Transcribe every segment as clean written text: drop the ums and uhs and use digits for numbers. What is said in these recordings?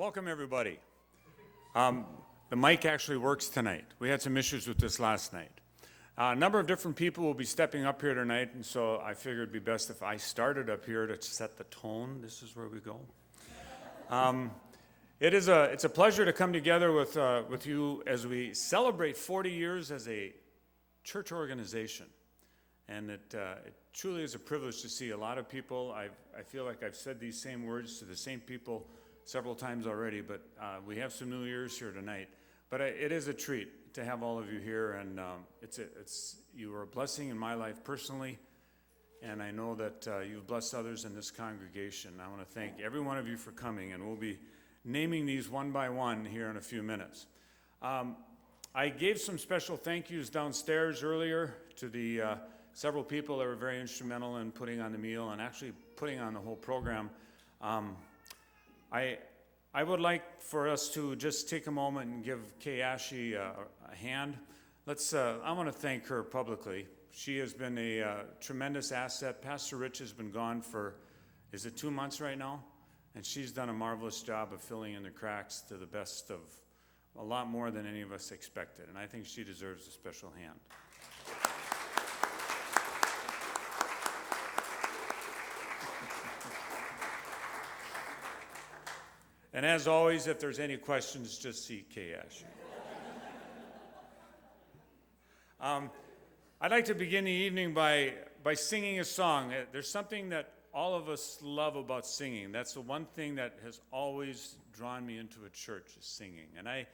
Welcome, everybody. The mic actually works tonight. We had some issues with this last night. A number of different people will be stepping up here tonight, and so I figured it'd be best if I started up here to set the tone. This is where we go. It's a pleasure to come together with you as we celebrate 40 years as a church organization. And it truly is a privilege to see a lot of people. I feel like I've said these same words to the same people several times already, but we have some new ears here tonight. But it is a treat to have all of you here, and you are a blessing in my life personally, and I know that you've blessed others in this congregation. I want to thank every one of you for coming, and we'll be naming these one by one here in a few minutes. I gave some special thank yous downstairs earlier to the several people that were very instrumental in putting on the meal and actually putting on the whole program. I would like for us to just take a moment and give Kay Ashley a hand. I want to thank her publicly. She has been a tremendous asset. Pastor Rich has been gone for, is it 2 months right now? And she's done a marvelous job of filling in the cracks to the best of a lot more than any of us expected. And I think she deserves a special hand. And as always, if there's any questions, just see Kay Ashley. I'd like to begin the evening by singing a song. There's something that all of us love about singing. That's the one thing that has always drawn me into a church, is singing. And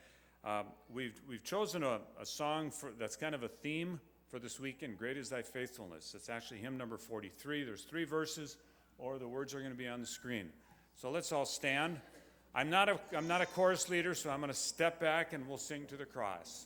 we've chosen a song that's kind of a theme for this weekend, Great is Thy Faithfulness. It's actually hymn number 43. There's 3 verses, or the words are going to be on the screen. So let's all stand. I'm not a chorus leader, so I'm going to step back and we'll sing to the cross.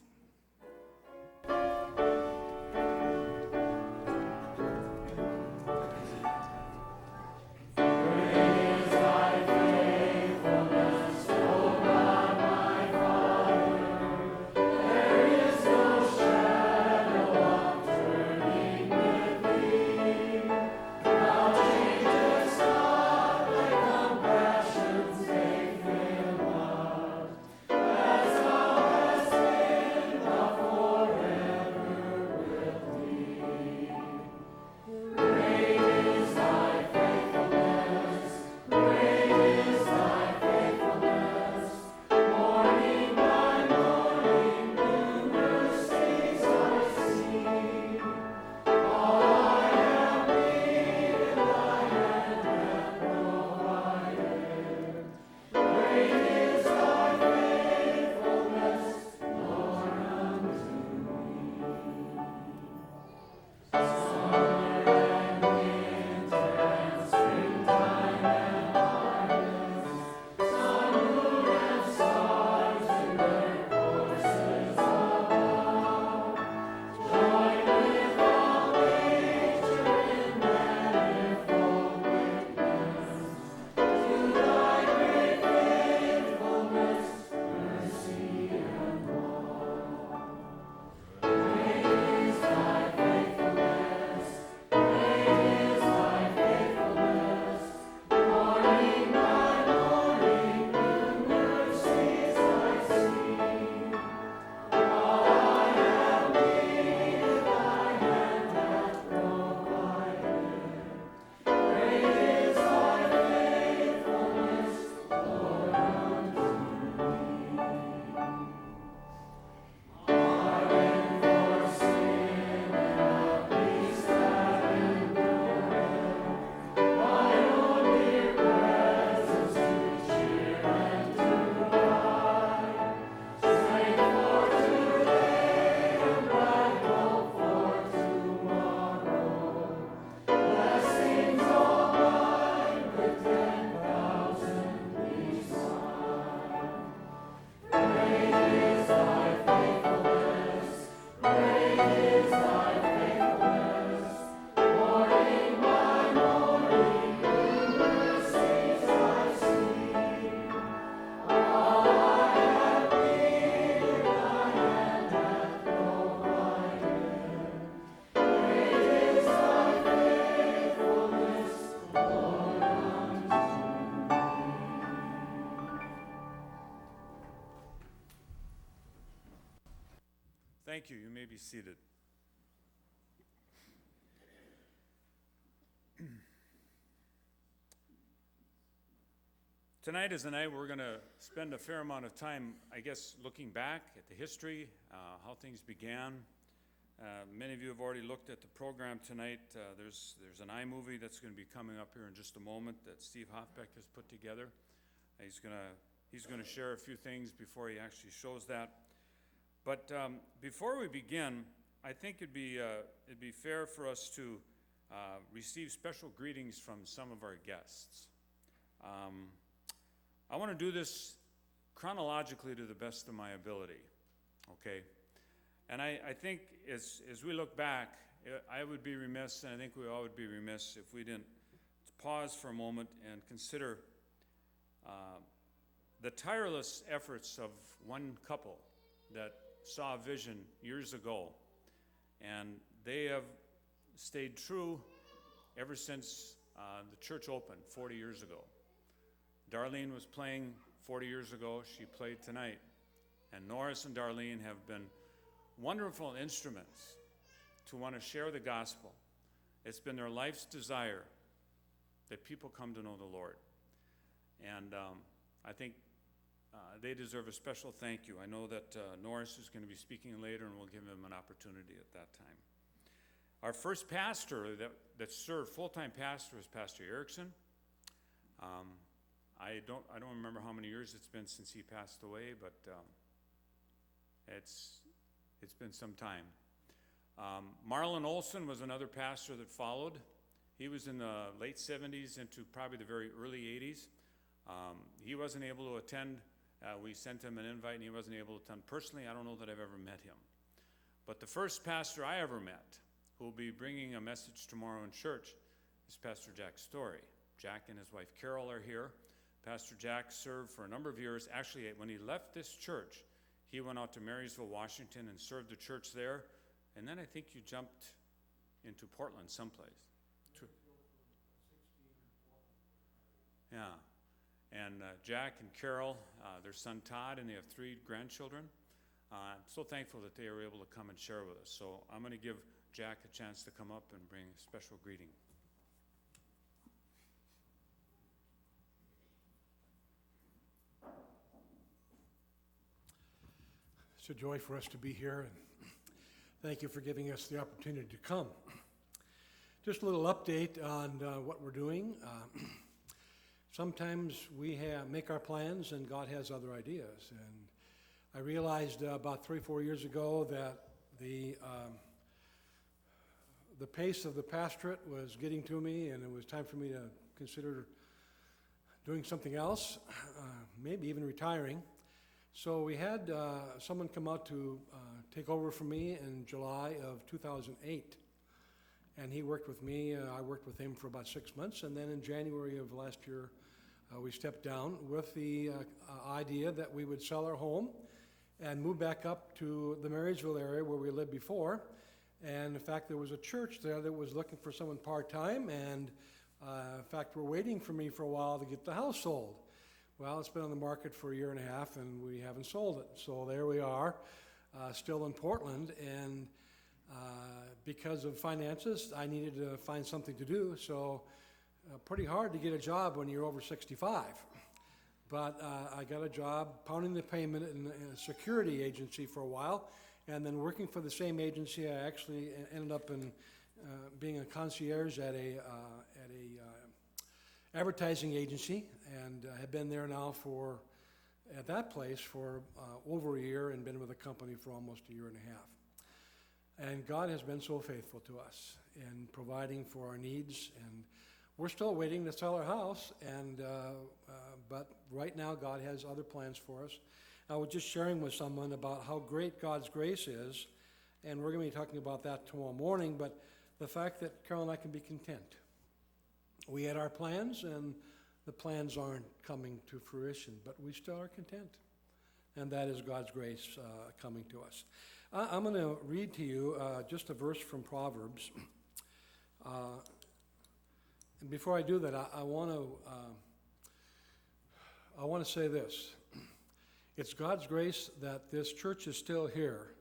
Thank you. You may be seated. Tonight is the night we're going to spend a fair amount of time, I guess, looking back at the history, how things began. Many of you have already looked at the program tonight. There's an iMovie that's going to be coming up here in just a moment that Steve Hoffbeck has put together. He's going to share a few things before he actually shows that. But before we begin, I think it'd be fair for us to receive special greetings from some of our guests. I want to do this chronologically to the best of my ability, okay? And I think as we look back, I would be remiss, and I think we all would be remiss if we didn't pause for a moment and consider the tireless efforts of one couple that saw a vision years ago, and they have stayed true ever since the church opened 40 years ago. Darlene was playing 40 years ago. She played tonight. And Norris and Darlene have been wonderful instruments to want to share the gospel. It's been their life's desire that people come to know the Lord. And I think they deserve a special thank you. I know that Norris is going to be speaking later, and we'll give him an opportunity at that time. Our first pastor that served, full-time pastor, was Pastor Erickson. I don't remember how many years it's been since he passed away, but it's been some time. Marlon Olson was another pastor that followed. He was in the late 70s into probably the very early 80s. He wasn't able to attend. We sent him an invite, and he wasn't able to attend personally. I don't know that I've ever met him. But the first pastor I ever met, who will be bringing a message tomorrow in church, is Pastor Jack Story. Jack and his wife Carol are here. Pastor Jack served for a number of years. Actually, when he left this church, he went out to Marysville, Washington, and served the church there. And then I think you jumped into Portland someplace. Yeah. And Jack and Carol, their son Todd, and they have 3 grandchildren. I'm so thankful that they were able to come and share with us. So I'm going to give Jack a chance to come up and bring a special greeting. It's a joy for us to be here, and thank you for giving us the opportunity to come. Just a little update on what we're doing. Sometimes we make our plans, and God has other ideas. And I realized about 3-4 years ago that the pace of the pastorate was getting to me, and it was time for me to consider doing something else, maybe even retiring. So we had someone come out to take over for me in July of 2008. And he worked with me. I worked with him for about 6 months. And then in January of last year, we stepped down with the idea that we would sell our home and move back up to the Marysville area where we lived before. And in fact, there was a church there that was looking for someone part-time. And in fact, we're waiting for me for a while to get the house sold. Well, it's been on the market for 1.5 years, and we haven't sold it. So there we are, still in Portland. And because of finances, I needed to find something to do. So pretty hard to get a job when you're over 65. But I got a job pounding the pavement in a security agency for a while. And then working for the same agency, I actually ended up in being a concierge at a advertising agency, and have been there now at that place for over 1 year, and been with the company for almost 1.5 years. And God has been so faithful to us in providing for our needs, and we're still waiting to sell our house, but right now God has other plans for us. I was just sharing with someone about how great God's grace is, and we're going to be talking about that tomorrow morning, but the fact that Carol and I can be content. We had our plans, and the plans aren't coming to fruition, but we still are content. And that is God's grace coming to us. I'm going to read to you just a verse from Proverbs. And before I do that, I want to say this. It's God's grace that this church is still here,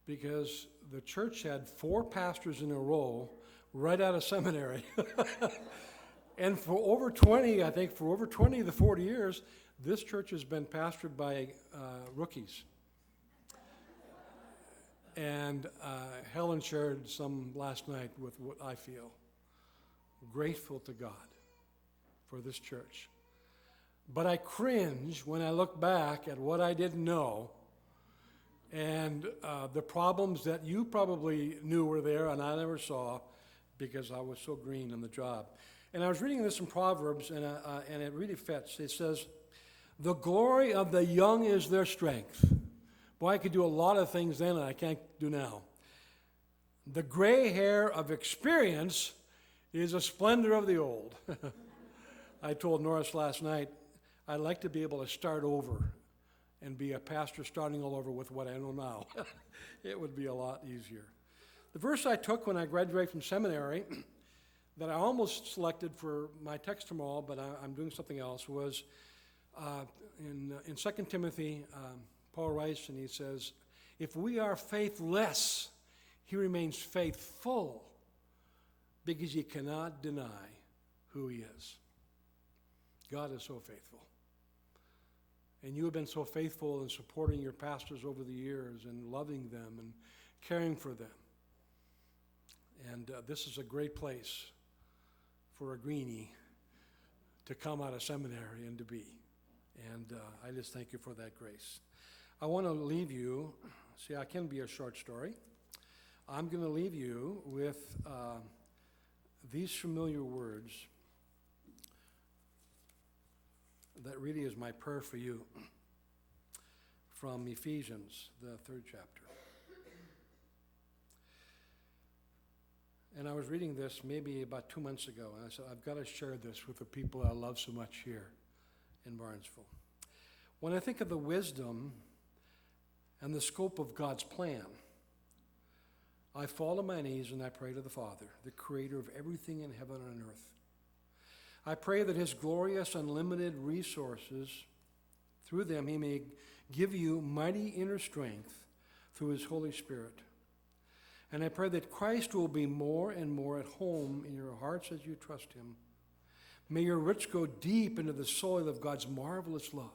because the church had 4 pastors in a row right out of seminary. And for over 20, I think, for over 20 of the 40 years, this church has been pastored by rookies. And Helen shared some last night with what I feel. Grateful to God for this church. But I cringe when I look back at what I didn't know and the problems that you probably knew were there and I never saw because I was so green on the job. And I was reading this in Proverbs, and it really fits. It says, "The glory of the young is their strength." Boy, I could do a lot of things then that I can't do now. "The gray hair of experience is a splendor of the old." I told Norris last night, I'd like to be able to start over and be a pastor starting all over with what I know now. It would be a lot easier. The verse I took when I graduated from seminary that I almost selected for my text tomorrow, but I'm doing something else, was in 2 Timothy, Paul writes, and he says, "If we are faithless, he remains faithful, because he cannot deny who he is." God is so faithful. And you have been so faithful in supporting your pastors over the years and loving them and caring for them. And this is a great place for a greenie to come out of seminary and to be. And I just thank you for that grace. I want to leave you, see, I can be a short story. I'm going to leave you with these familiar words that really is my prayer for you from Ephesians, the 3rd chapter. And I was reading this maybe about 2 months ago, and I said, I've got to share this with the people I love so much here in Barnesville. When I think of the wisdom and the scope of God's plan, I fall on my knees and I pray to the Father, the creator of everything in heaven and earth. I pray that his glorious, unlimited resources, through them he may give you mighty inner strength through his Holy Spirit. And I pray that Christ will be more and more at home in your hearts as you trust him. May your roots go deep into the soil of God's marvelous love.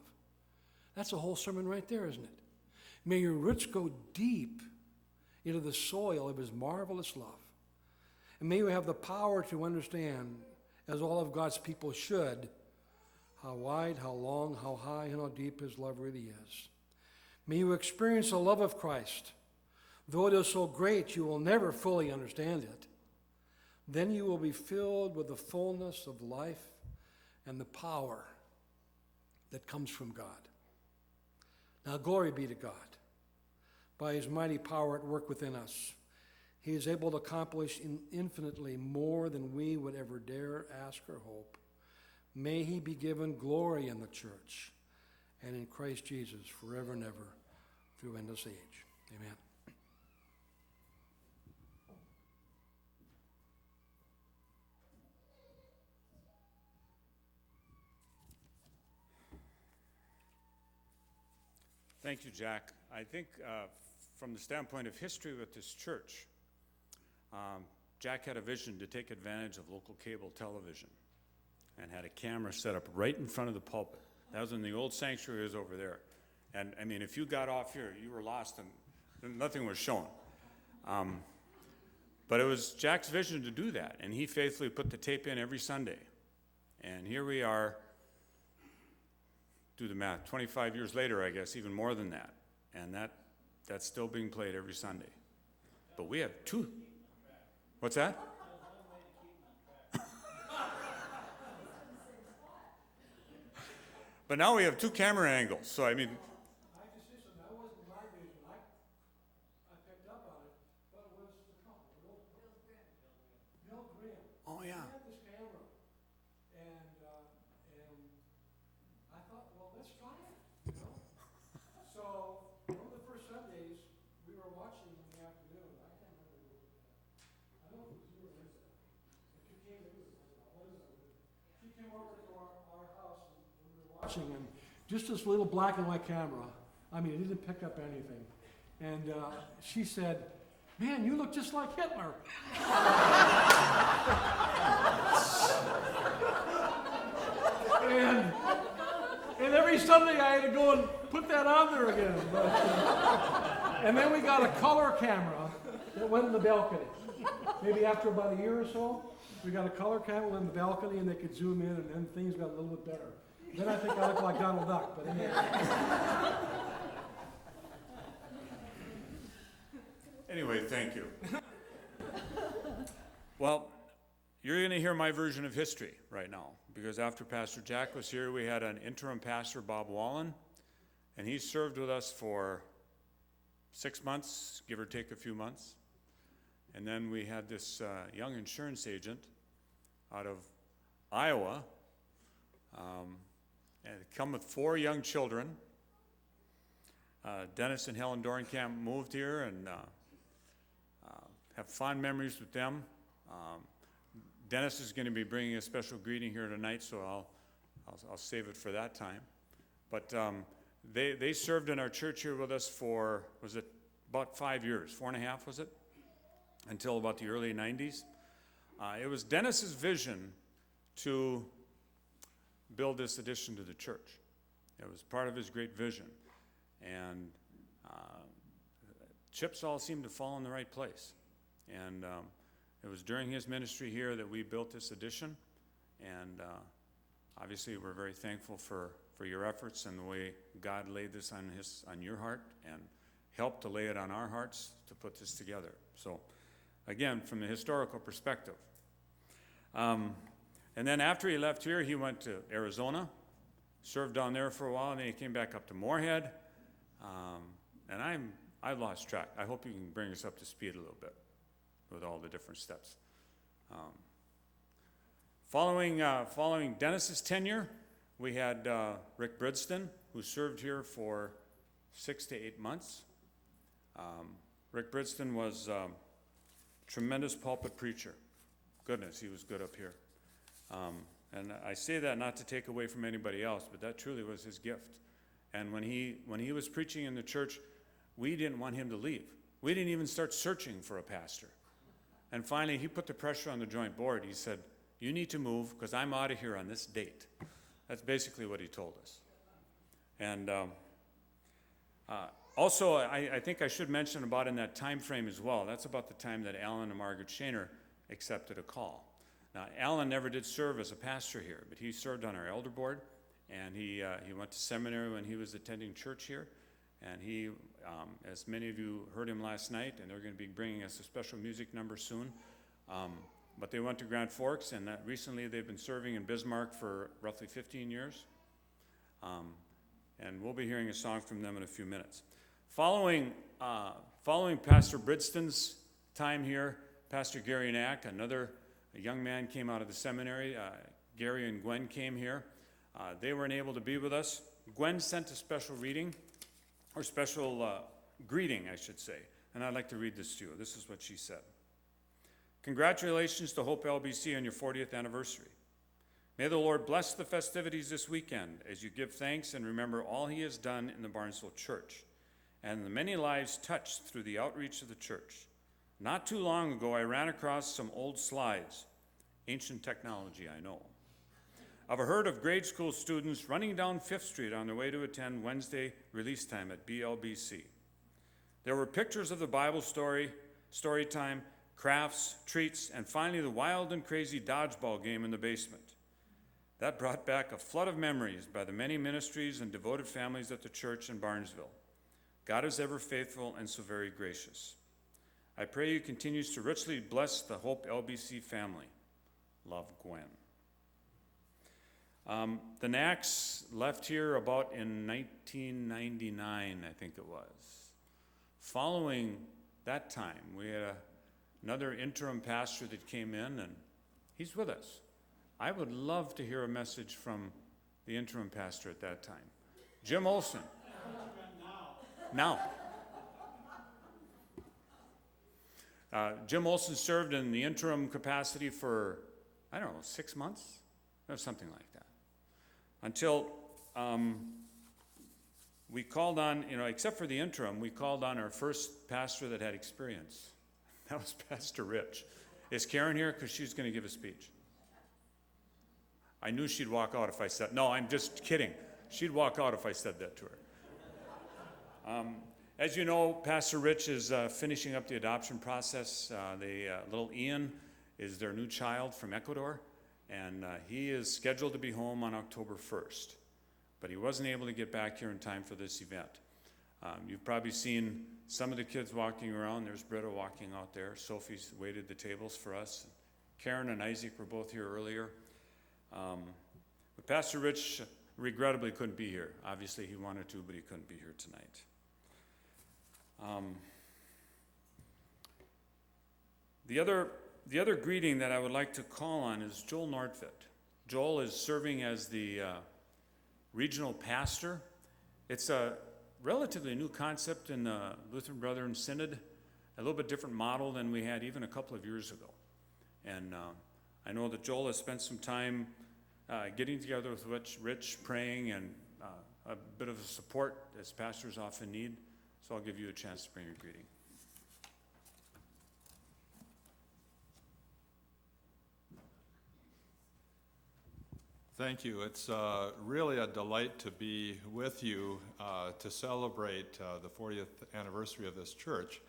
That's a whole sermon right there, isn't it? May your roots go deep into the soil of his marvelous love. And may you have the power to understand, as all of God's people should, how wide, how long, how high, and how deep his love really is. May you experience the love of Christ. Though it is so great, you will never fully understand it. Then you will be filled with the fullness of life and the power that comes from God. Now, glory be to God. By his mighty power at work within us, he is able to accomplish infinitely more than we would ever dare ask or hope. May he be given glory in the church and in Christ Jesus forever and ever through endless age. Amen. Thank you, Jack. I think from the standpoint of history with this church, Jack had a vision to take advantage of local cable television and had a camera set up right in front of the pulpit. That was when the old sanctuary was over there. And I mean, if you got off here, you were lost and nothing was shown. But it was Jack's vision to do that, and he faithfully put the tape in every Sunday. And here we are, do the math, 25 years later, I guess, even more than that. And that's still being played every Sunday. But we have two. What's that? But now we have 2 camera angles, so I mean. I just say something, that wasn't my vision. I picked up on it, but it was the couple. Bill Graham. Oh, yeah. He had this camera, and I thought, well, let's try it, you know? So, one of the first Sundays, we were watching in the afternoon. I can't remember who it was. I don't know if it was you or Lisa. But you came to She came over to our house, and we were watching, and just this little black and white camera. I mean, it didn't pick up anything. And she said, "Man, you look just like Hitler." and every Sunday I had to go and put that on there again. And then we got a color camera that went in the balcony. Maybe after about a year or so, we got a color camera in the balcony, and they could zoom in, and then things got a little bit better. Then I think I look like Donald Duck, but anyway. Anyway, thank you. Well, you're going to hear my version of history right now, because after Pastor Jack was here, we had an interim pastor, Bob Wallen, and he served with us for 6 months, give or take a few months. And then we had this young insurance agent out of Iowa, and come with 4 young children. Dennis and Helen Dorenkamp moved here, and have fond memories with them. Dennis is going to be bringing a special greeting here tonight, so I'll save it for that time. But they served in our church here with us for, was it about 5 years, 4.5 was it? Until about the early 90s. It was Dennis's vision to build this addition to the church. It was part of his great vision. And chips all seemed to fall in the right place. And it was during his ministry here that we built this addition. And obviously we're very thankful for your efforts and the way God laid this on your heart and helped to lay it on our hearts to put this together. So again, from the historical perspective. And then after he left here, he went to Arizona, served down there for a while, and then he came back up to Moorhead. And I've lost track. I hope you can bring us up to speed a little bit with all the different steps. Following Dennis's tenure, we had Rick Bridston, who served here for 6 to 8 months. Rick Bridston was a tremendous pulpit preacher. Goodness, he was good up here. And I say that not to take away from anybody else, but that truly was his gift. And when he was preaching in the church, we didn't want him to leave. We didn't even start searching for a pastor. And finally, he put the pressure on the joint board. He said, "You need to move because I'm out of here on this date." That's basically what he told us. And also, I think I should mention about in that time frame as well, that's about the time that Alan and Margaret Shaner accepted a call. Now, Alan never did serve as a pastor here, but he served on our elder board, and he went to seminary when he was attending church here. And he, as many of you heard him last night, and they're going to be bringing us a special music number soon. But they went to Grand Forks, and recently they've been serving in Bismarck for roughly 15 years. And we'll be hearing a song from them in a few minutes. Following Pastor Bridston's time here, Pastor Gary Knack, a young man, came out of the seminary. Gary and Gwen came here. They weren't able to be with us. Gwen sent a special reading, or special greeting, I should say. And I'd like to read this to you. This is what she said. "Congratulations to Hope LBC on your 40th anniversary. May the Lord bless the festivities this weekend as you give thanks and remember all he has done in the Barnesville Church and the many lives touched through the outreach of the church. Not too long ago, I ran across some old slides, ancient technology, I know, of a herd of grade school students running down 5th Street on their way to attend Wednesday release time at BLBC. There were pictures of the Bible story time, crafts, treats, and finally the wild and crazy dodgeball game in the basement. That brought back a flood of memories by the many ministries and devoted families at the church in Barnesville. God is ever faithful and so very gracious. I pray he continues to richly bless the Hope LBC family. Love, Gwen." The Knacks left here about in 1999, I think it was. Following that time, we had another interim pastor that came in, and he's with us. I would love to hear a message from the interim pastor at that time. Jim Olson. Now. Jim Olson served in the interim capacity for, 6 months? Or something like that. Until we called on, except for the interim, we called on our first pastor that had experience. That was Pastor Rich. Is Karen here? Because she's going to give a speech. I knew she'd walk out if I said, no, I'm just kidding. She'd walk out if I said that to her. As you know, Pastor Rich is finishing up the adoption process. Little Ian is their new child from Ecuador, and he is scheduled to be home on October 1st. But he wasn't able to get back here in time for this event. You've probably seen some of the kids walking around. There's Britta walking out there. Sophie's waited the tables for us. Karen and Isaac were both here earlier. But Pastor Rich regrettably couldn't be here. Obviously he wanted to, but he couldn't be here tonight. The other greeting that I would like to call on is Joel Nordfit. Joel is serving as the regional pastor. It's a relatively new concept in the Lutheran Brethren Synod, a little bit different model than we had even a couple of years ago. And I know that Joel has spent some time getting together with Rich, praying, and a bit of support as pastors often need. So I'll give you a chance to bring your greeting. Thank you. It's really a delight to be with you to celebrate the 40th anniversary of this church.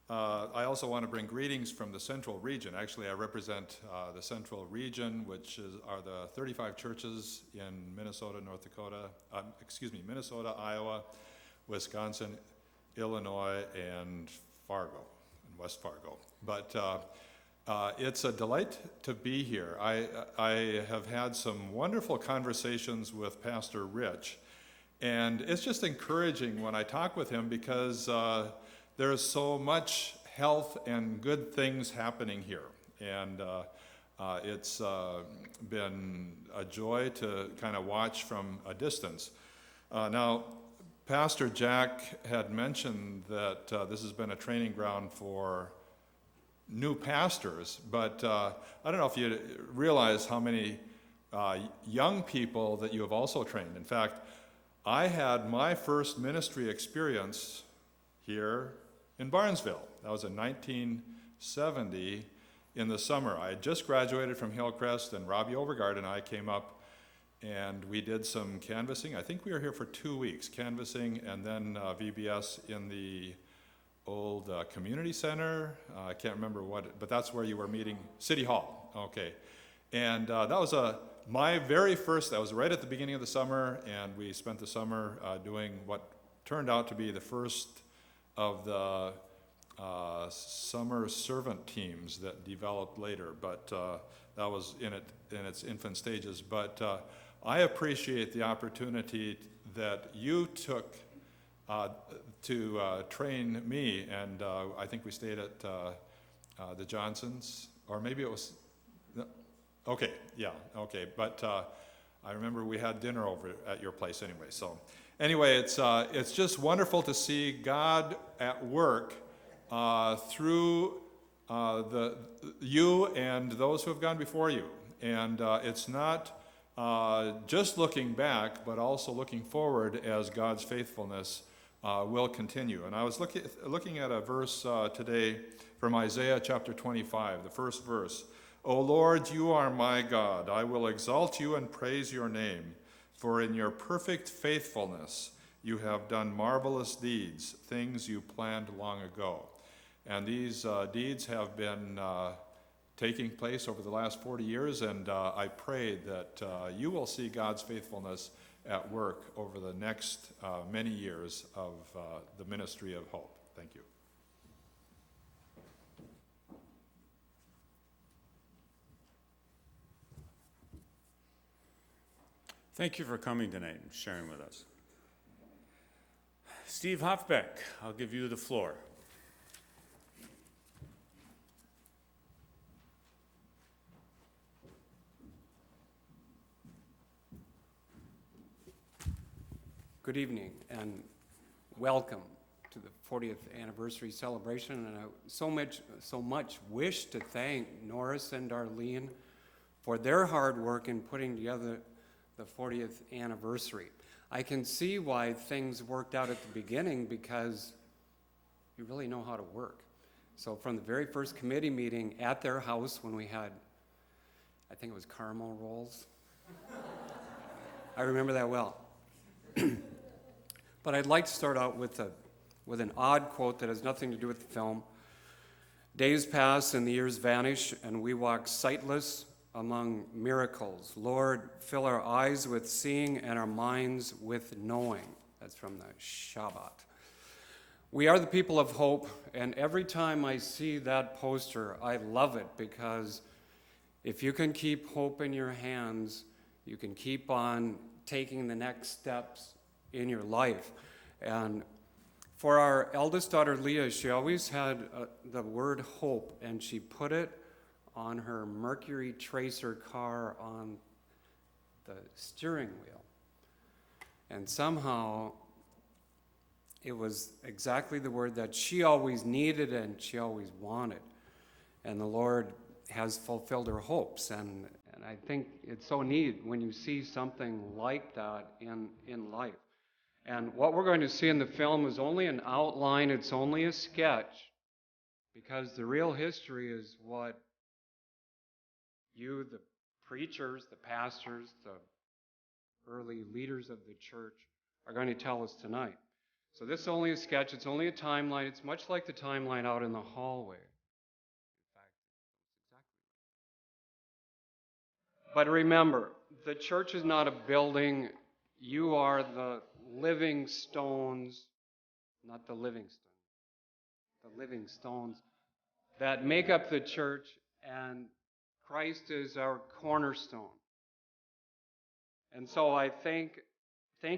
I also want to bring greetings from the Central Region. Actually, I represent the Central Region, which are the 35 churches in Minnesota, Minnesota, Iowa, Wisconsin, Illinois, and West Fargo. But it's a delight to be here. I have had some wonderful conversations with Pastor Rich, and it's just encouraging when I talk with him because there's so much health and good things happening here. And it's been a joy to kind of watch from a distance. Now, Pastor Jack had mentioned that this has been a training ground for new pastors, but I don't know if you realize how many young people that you have also trained. In fact, I had my first ministry experience here in Barnesville. That was in 1970 in the summer. I had just graduated from Hillcrest, and Robbie Overgaard and I came up and we did some canvassing. I think we were here for 2 weeks, canvassing, and then VBS in the old community center. I can't remember what, but that's where you were meeting, City Hall. Okay. And that was my very first, that was right at the beginning of the summer, and we spent the summer doing what turned out to be the first of the summer servant teams that developed later, but that was in its infant stages. But I appreciate the opportunity that you took to train me, and I think we stayed at the Johnsons, or maybe it was, okay, yeah, okay, but I remember we had dinner over at your place anyway. So anyway, it's just wonderful to see God at work through you and those who have gone before you, and it's not just looking back, but also looking forward as God's faithfulness will continue. And I was looking at a verse today from Isaiah chapter 25, the first verse. O Lord, you are my God. I will exalt you and praise your name, for in your perfect faithfulness you have done marvelous deeds, things you planned long ago. And these deeds have been taking place over the last 40 years, and I pray that you will see God's faithfulness at work over the next many years of the ministry of hope. Thank you. Thank you for coming tonight and sharing with us. Steve Hoffbeck, I'll give you the floor. Good evening and welcome to the 40th anniversary celebration. And I so much wish to thank Norris and Arlene for their hard work in putting together the 40th anniversary. I can see why things worked out at the beginning because you really know how to work. So from the very first committee meeting at their house when we had, I think it was caramel rolls. I remember that well. But I'd like to start out with an odd quote that has nothing to do with the film. Days pass and the years vanish, and we walk sightless among miracles. Lord, fill our eyes with seeing and our minds with knowing. That's from the Shabbat. We are the people of hope, and every time I see that poster, I love it, because if you can keep hope in your hands, you can keep on taking the next steps in your life. And for our eldest daughter, Leah, she always had the word hope, and she put it on her Mercury Tracer car on the steering wheel. And somehow, it was exactly the word that she always needed and she always wanted. And the Lord has fulfilled her hopes. And I think it's so neat when you see something like that in life. And what we're going to see in the film is only an outline, it's only a sketch, because the real history is what you, the preachers, the pastors, the early leaders of the church, are going to tell us tonight. So this is only a sketch, it's only a timeline, it's much like the timeline out in the hallway. In fact, exactly. But remember, the church is not a building. You are the living stones, not the Livingston, the living stones that make up the church, and Christ is our cornerstone. And so I thank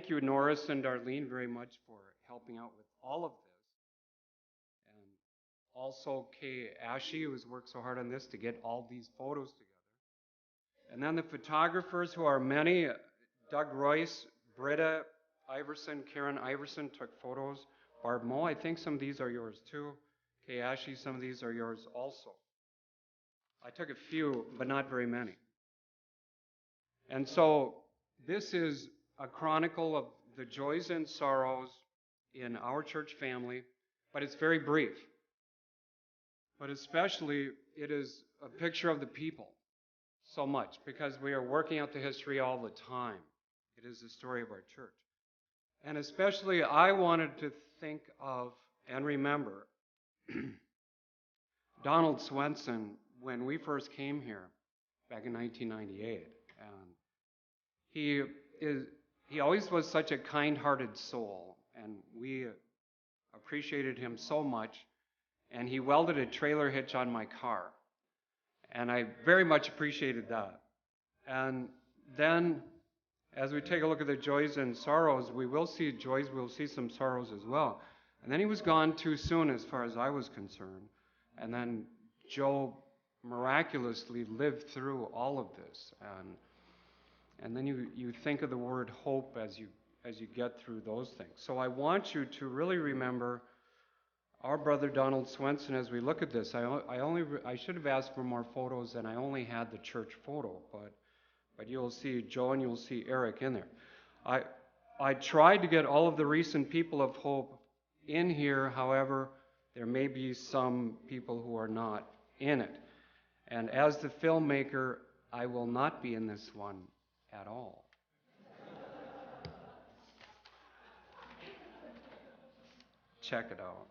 you, Norris and Darlene, very much for helping out with all of this. And also Kay Ashley, who has worked so hard on this to get all these photos together. And then the photographers, who are many, Doug Royce, Britta Iverson, Karen Iverson took photos. Barb Moe, I think some of these are yours too. Kay Ashley, some of these are yours also. I took a few, but not very many. And so this is a chronicle of the joys and sorrows in our church family, but it's very brief. But especially, it is a picture of the people so much, because we are working out the history all the time. It is the story of our church. And especially, I wanted to think of and remember Donald Swenson when we first came here back in 1998. And he always was such a kind-hearted soul, and we appreciated him so much. And he welded a trailer hitch on my car, and I very much appreciated that. And then, as we take a look at the joys and sorrows, we will see joys, we'll see some sorrows as well. And then he was gone too soon, as far as I was concerned. And then Joe miraculously lived through all of this. And then you think of the word hope as you get through those things. So I want you to really remember our brother Donald Swenson as we look at this. I should have asked for more photos, and I only had the church photo, but you'll see Joe and you'll see Eric in there. I tried to get all of the recent people of hope in here. However, there may be some people who are not in it. And as the filmmaker, I will not be in this one at all. Check it out.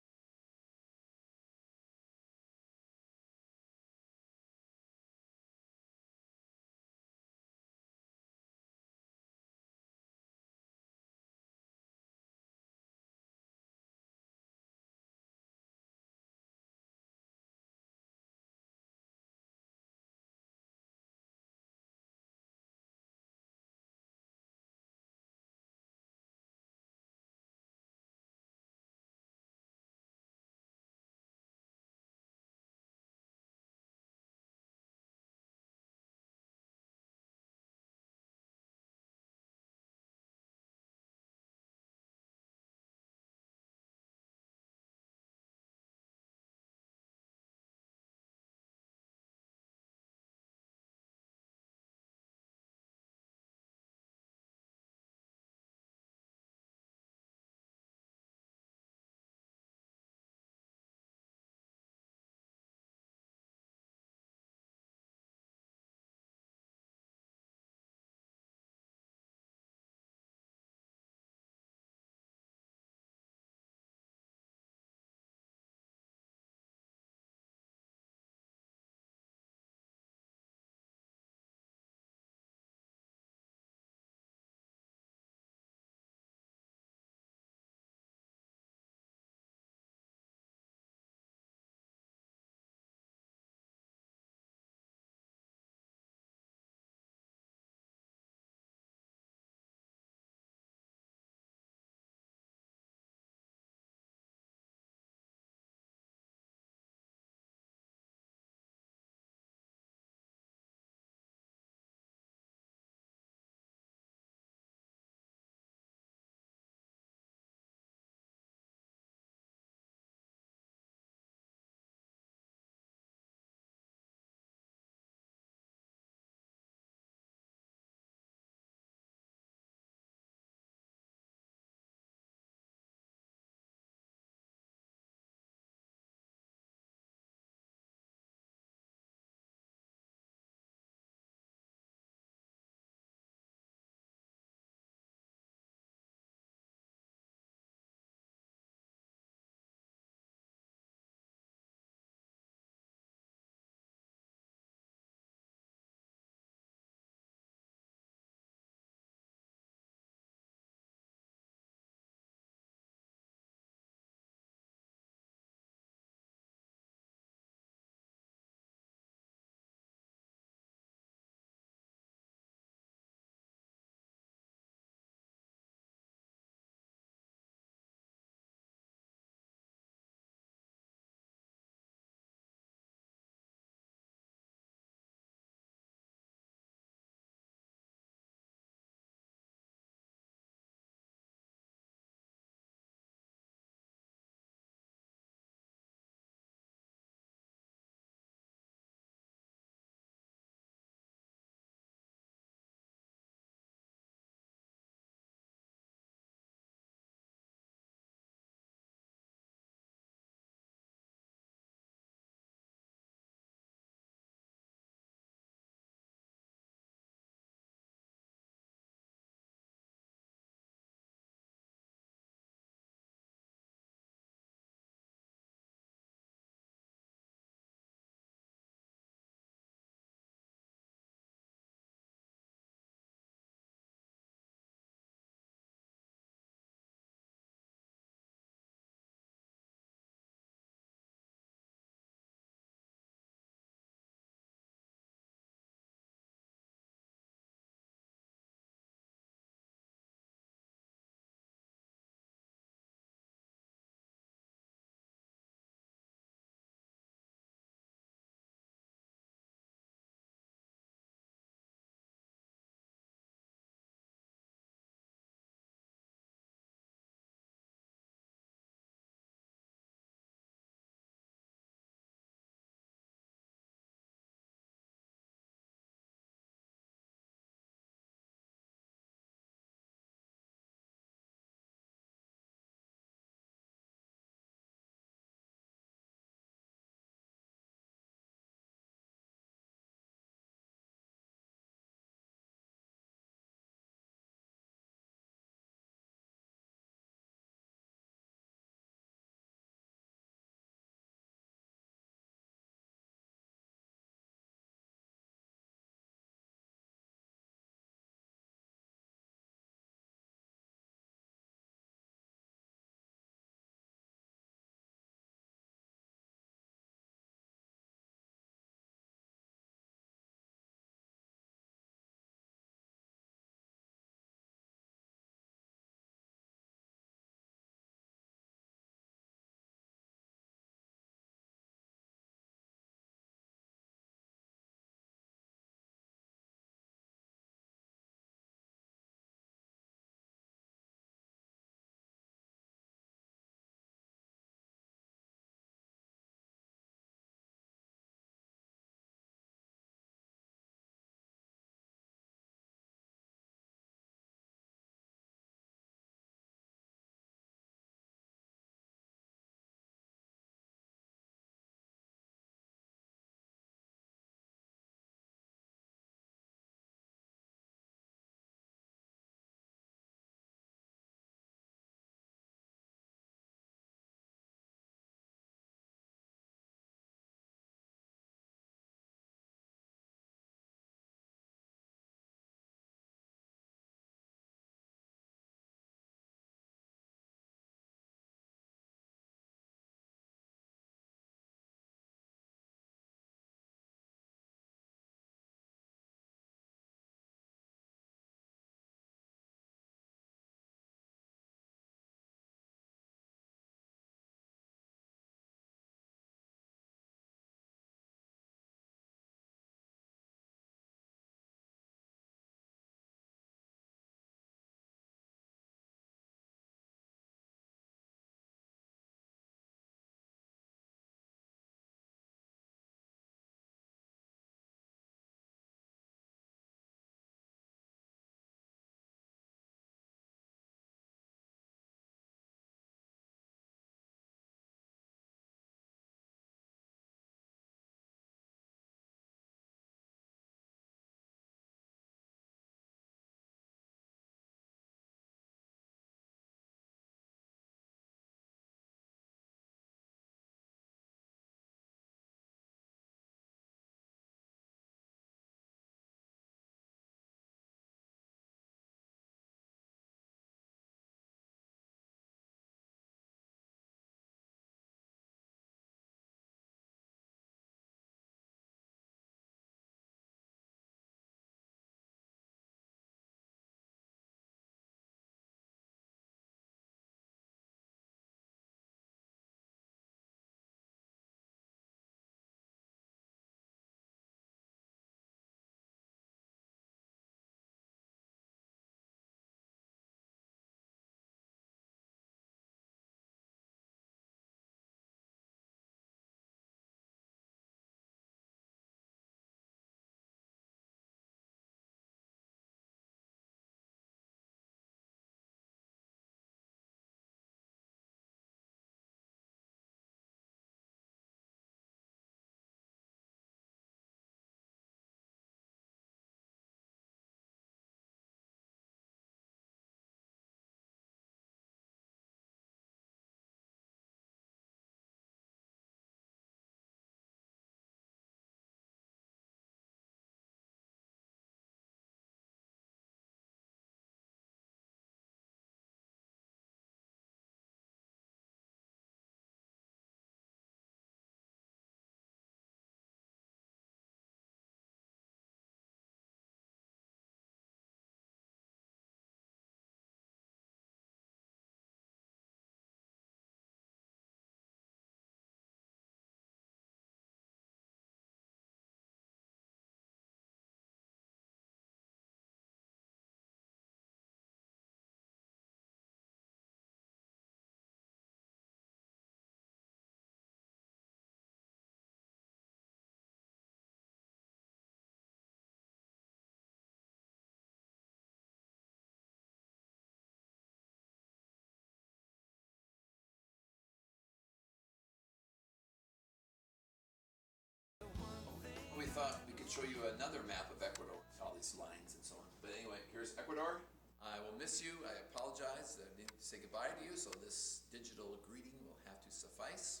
thought we could show you another map of Ecuador, all these lines and so on. But anyway, here's Ecuador. I will miss you. I apologize that I didn't say goodbye to you, so this digital greeting will have to suffice.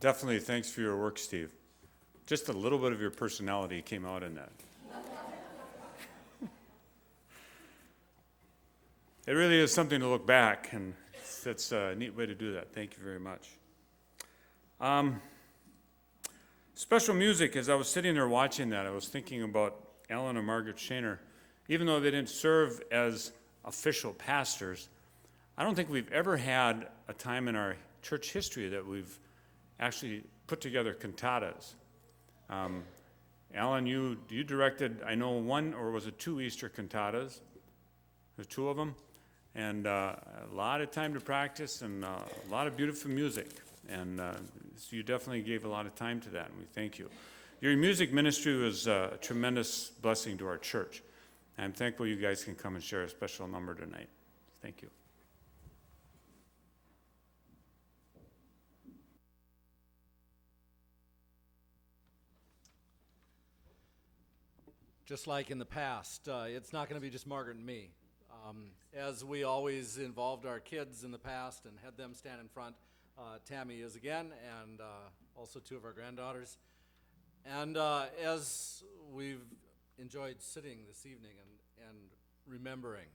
Definitely, thanks for your work, Steve. Just a little bit of your personality came out in that. It really is something to look back, and that's a neat way to do that. Thank you very much. Special music, as I was sitting there watching that, I was thinking about Alan and Margaret Shaner. Even though they didn't serve as official pastors, I don't think we've ever had a time in our church history that we've actually put together cantatas. Alan, you directed, I know, one, or was it two Easter cantatas? There's two of them. And a lot of time to practice and a lot of beautiful music. And so you definitely gave a lot of time to that, and we thank you. Your music ministry was a tremendous blessing to our church. I'm thankful you guys can come and share a special number tonight. Thank you. Just like in the past, it's not going to be just Margaret and me. As we always involved our kids in the past and had them stand in front, Tammy is again, and also two of our granddaughters. And as we've enjoyed sitting this evening and remembering,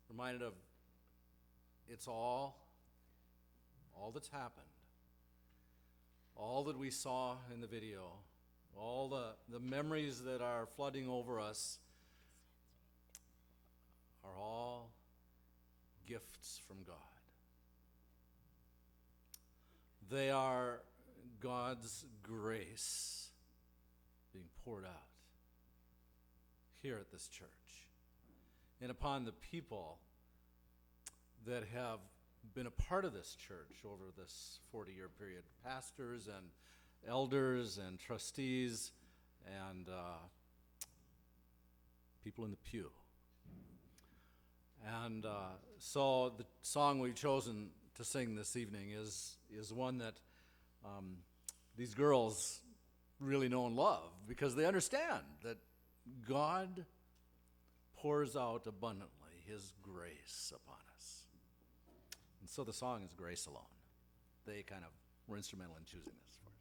reminded of it's all that's happened, all that we saw in the video, all the memories that are flooding over us are all gifts from God. They are God's grace being poured out here at this church and upon the people that have been a part of this church over this 40-year period, pastors and elders and trustees and people in the pew. And so the song we've chosen to sing this evening is one that these girls really know and love, because they understand that God pours out abundantly His grace upon us. And so the song is Grace Alone. They kind of were instrumental in choosing this for us.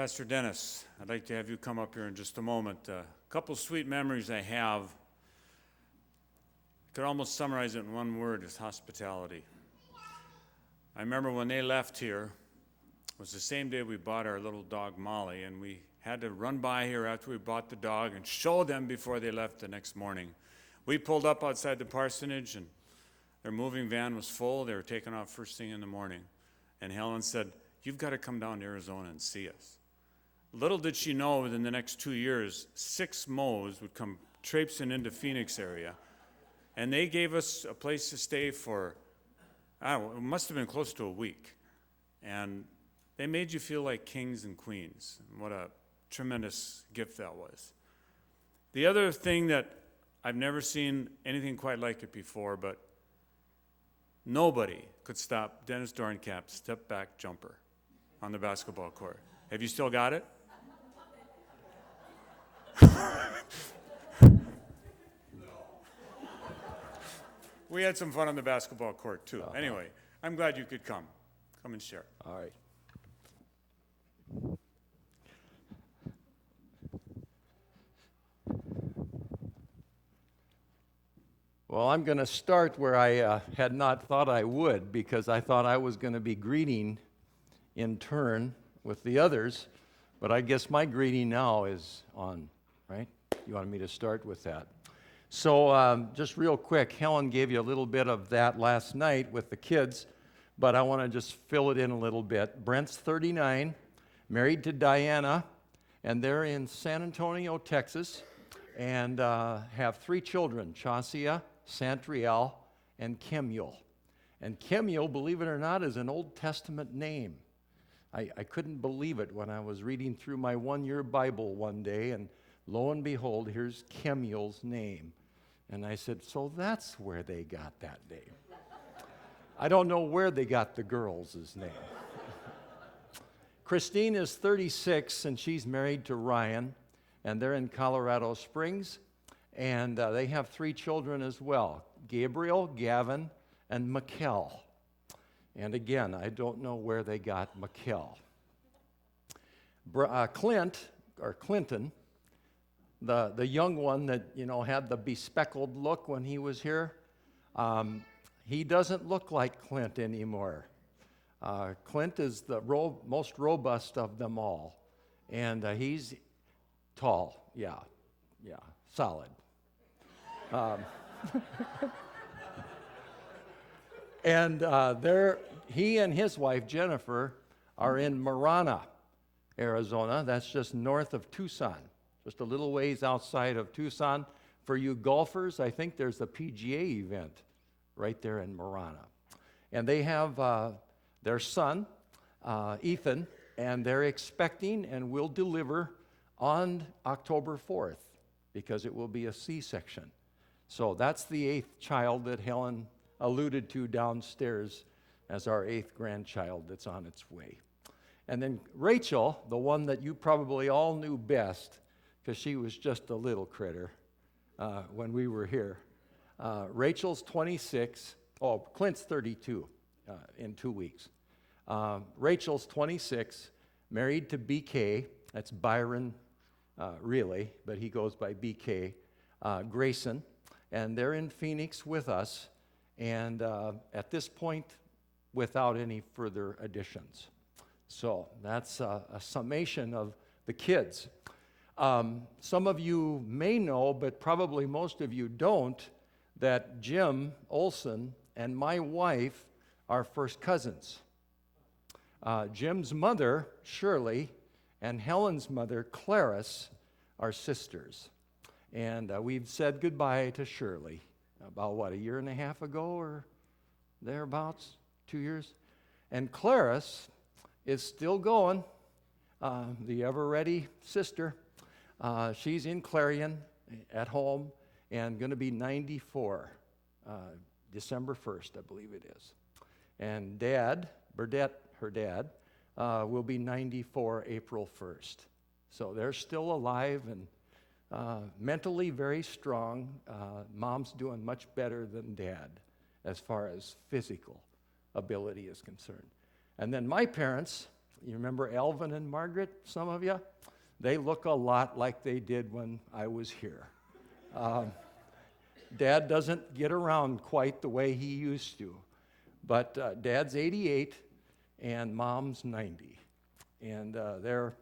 Pastor Dennis, I'd like to have you come up here in just a moment. A couple sweet memories I have. I could almost summarize it in one word, is hospitality. I remember when they left here, it was the same day we bought our little dog Molly, and we had to run by here after we bought the dog and show them before they left the next morning. We pulled up outside the parsonage, and their moving van was full. They were taking off first thing in the morning. And Helen said, "You've got to come down to Arizona and see us." Little did she know, within the next 2 years, 6 Moes would come traipsing into Phoenix area. And they gave us a place to stay for, I don't know, it must have been close to a week. And they made you feel like kings and queens. What a tremendous gift that was. The other thing that I've never seen anything quite like it before, but nobody could stop Dennis Dorncap's step-back jumper on the basketball court. Have you still got it? We had some fun on the basketball court, too. Anyway, I'm glad you could come. Come and share. All right. Well, I'm going to start where I had not thought I would, because I thought I was going to be greeting in turn with the others, but I guess my greeting now is on, right? You wanted me to start with that. So just real quick, Helen gave you a little bit of that last night with the kids, but I want to just fill it in a little bit. Brent's 39, married to Diana, and they're in San Antonio, Texas, and have 3 children, Chasia, Santriel, and Kemuel. And Kemuel, believe it or not, is an Old Testament name. I couldn't believe it when I was reading through my one-year Bible one day, and lo and behold, here's Kemuel's name. And I said, so that's where they got that name. I don't know where they got the girls' name. Christine is 36, and she's married to Ryan, and they're in Colorado Springs, and they have 3 children as well, Gabriel, Gavin, and Mikkel. And again, I don't know where they got Mikkel. Clinton, the young one that, had the bespeckled look when he was here, he doesn't look like Clint anymore. Clint is the most robust of them all, and he's tall, yeah, solid. And he and his wife, Jennifer, are in Marana, Arizona. That's just north of Tucson, just a little ways outside of Tucson. For you golfers, I think there's a PGA event right there in Marana. And they have their son, Ethan, and they're expecting and will deliver on October 4th, because it will be a C-section. So that's the 8th child that Helen alluded to downstairs as our 8th grandchild that's on its way. And then Rachel, the one that you probably all knew best, because she was just a little critter when we were here. Rachel's 26. Oh, Clint's 32 in 2 weeks. Rachel's 26, married to BK. That's Byron, really, but he goes by BK. Grayson. And they're in Phoenix with us. And at this point, without any further additions. So that's a summation of the kids. Some of you may know, but probably most of you don't, that Jim Olson and my wife are first cousins. Jim's mother, Shirley, and Helen's mother, Clarice, are sisters. And we've said goodbye to Shirley about, a year and a half ago or thereabouts, 2 years. And Clarice is still going, the ever-ready sister. She's in Clarion at home and going to be 94, December 1st, I believe it is. And Burdette, her dad, will be 94 April 1st. So they're still alive and mentally very strong. Mom's doing much better than Dad as far as physical ability is concerned. And then my parents You remember Alvin and Margaret, some of you? They look a lot like they did when I was here. Dad doesn't get around quite the way he used to, but Dad's 88 and Mom's 90. And they're,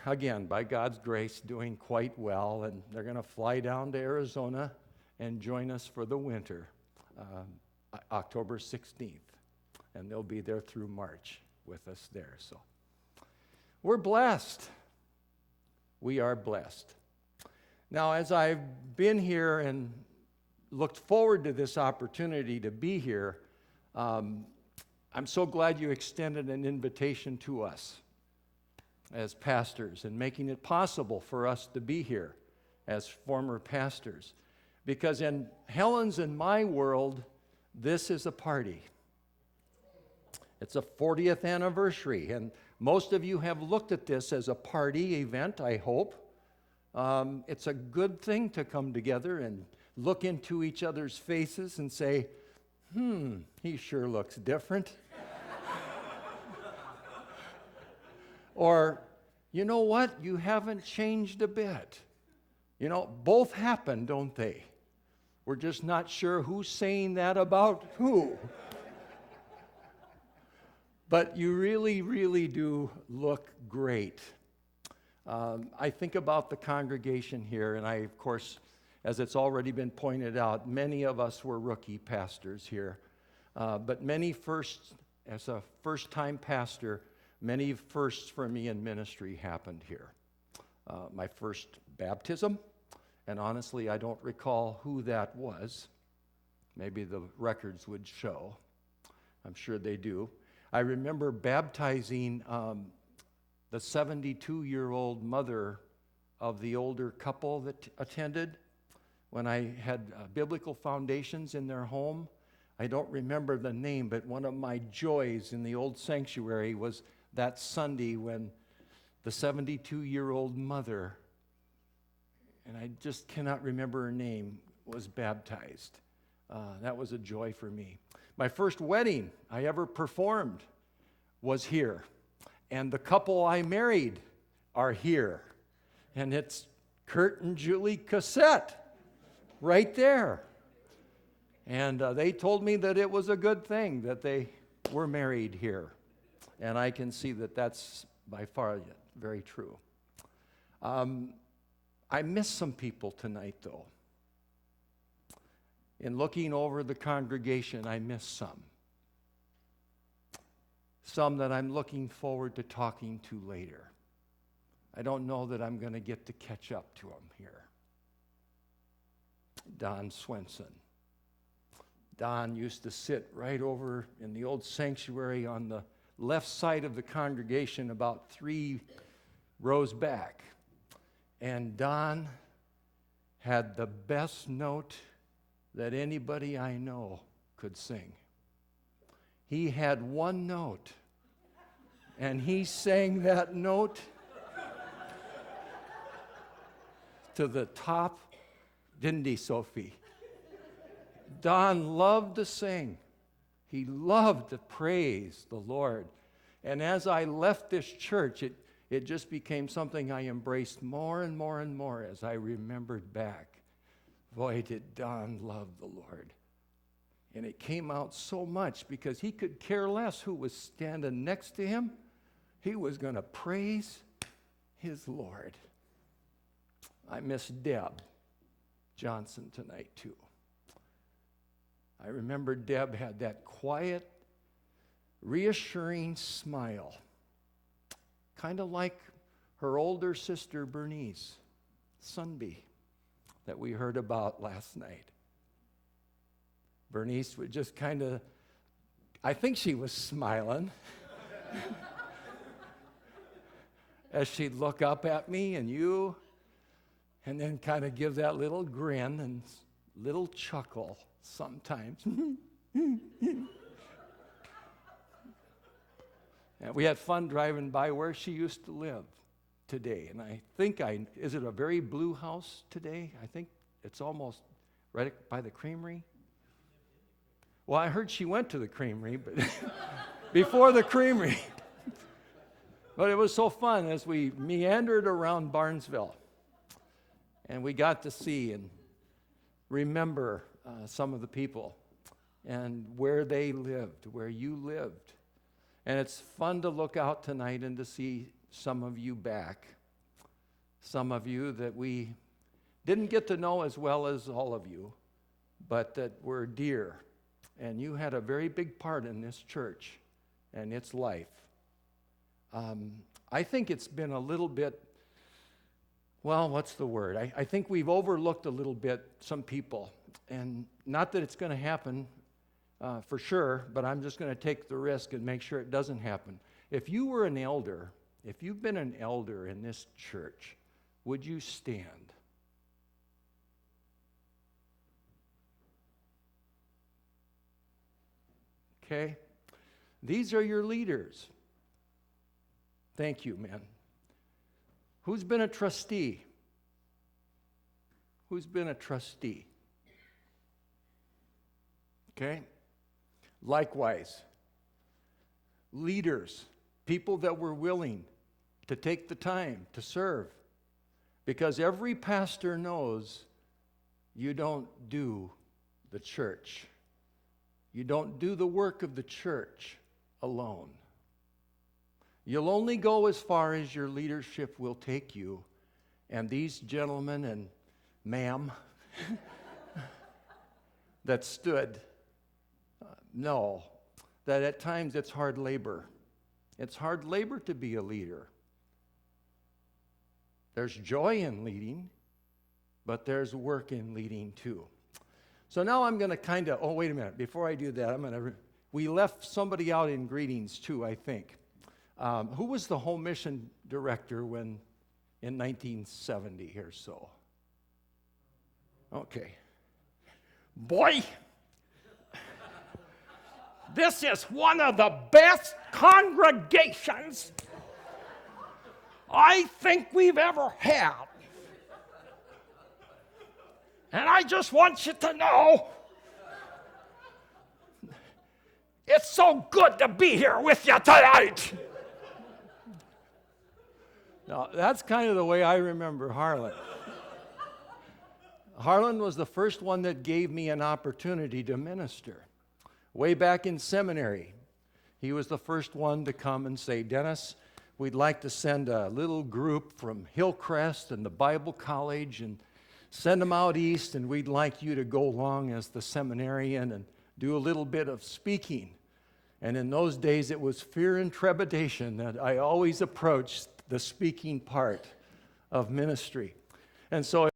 again, by God's grace, doing quite well, and they're going to fly down to Arizona and join us for the winter, October 16th. And they'll be there through March with us there. So we're blessed. We are blessed. Now, as I've been here and looked forward to this opportunity to be here, I'm so glad you extended an invitation to us as pastors and making it possible for us to be here as former pastors. Because in Helen's and my world, this is a party. It's a 40th anniversary, and most of you have looked at this as a party event, I hope. It's a good thing to come together and look into each other's faces and say, he sure looks different. Or, you know what? You haven't changed a bit. You know, both happen, don't they? We're just not sure who's saying that about who. But you really, really do look great. I think about the congregation here, and I, of course, as it's already been pointed out, many of us were rookie pastors here. But many firsts, as a first-time pastor, many firsts for me in ministry happened here. My first baptism, and honestly, I don't recall who that was. Maybe the records would show. I'm sure they do. I remember baptizing the 72-year-old mother of the older couple that attended when I had biblical foundations in their home. I don't remember the name, but one of my joys in the old sanctuary was that Sunday when the 72-year-old mother, and I just cannot remember her name, was baptized. That was a joy for me. My first wedding I ever performed was here. And the couple I married are here. And it's Kurt and Julie Cassette right there. And they told me that it was a good thing that they were married here. And I can see that that's by far very true. I miss some people tonight, though. In looking over the congregation, I miss some. Some that I'm looking forward to talking to later. I don't know that I'm going to get to catch up to them here. Don Swenson. Don used to sit right over in the old sanctuary on the left side of the congregation, about 3 rows back. And Don had the best note that anybody I know could sing. He had one note, and he sang that note to the top, didn't he, Sophie? Don loved to sing. He loved to praise the Lord. And as I left this church, it just became something I embraced more and more and more as I remembered back. Boy, did Don love the Lord. And it came out so much because he could care less who was standing next to him. He was going to praise his Lord. I miss Deb Johnson tonight, too. I remember Deb had that quiet, reassuring smile, kind of like her older sister, Bernice Sunby, that we heard about last night. Bernice would just kind of, I think she was smiling as she'd look up at me and you, and then kind of give that little grin and little chuckle sometimes. And we had fun driving by where she used to live today. And I think is it a very blue house today? I think it's almost right by the creamery. Well, I heard she went to the creamery, but before the creamery. But it was so fun as we meandered around Barnesville, and we got to see and remember some of the people and where they lived, where you lived. And it's fun to look out tonight and to see some of you back. Some of you that we didn't get to know as well as all of you, but that were dear. And you had a very big part in this church and its life. I think it's been a little bit, well, what's the word? I think we've overlooked a little bit some people. And not that it's going to happen for sure, but I'm just going to take the risk and make sure it doesn't happen. If you were an elder, if you've been an elder in this church, would you stand? Okay? These are your leaders. Thank you, man. Who's been a trustee? Who's been a trustee? Okay? Likewise, leaders, people that were willing to take the time to serve. Because every pastor knows you don't do the church. You don't do the work of the church alone. You'll only go as far as your leadership will take you. And these gentlemen and ma'am that stood know that at times it's hard labor. It's hard labor to be a leader. There's joy in leading, but there's work in leading too. So now I'm going to oh, wait a minute. Before I do that, we left somebody out in greetings too, I think. Who was the home mission director in 1970 or so? Okay. Boy, this is one of the best congregations I think we've ever had. And I just want you to know, it's so good to be here with you tonight. Now, that's kind of the way I remember Harlan. Harlan was the first one that gave me an opportunity to minister. Way back in seminary, he was the first one to come and say, Dennis, we'd like to send a little group from Hillcrest and the Bible College and send them out east, and we'd like you to go along as the seminarian and do a little bit of speaking. And in those days, it was fear and trepidation that I always approached the speaking part of ministry. And so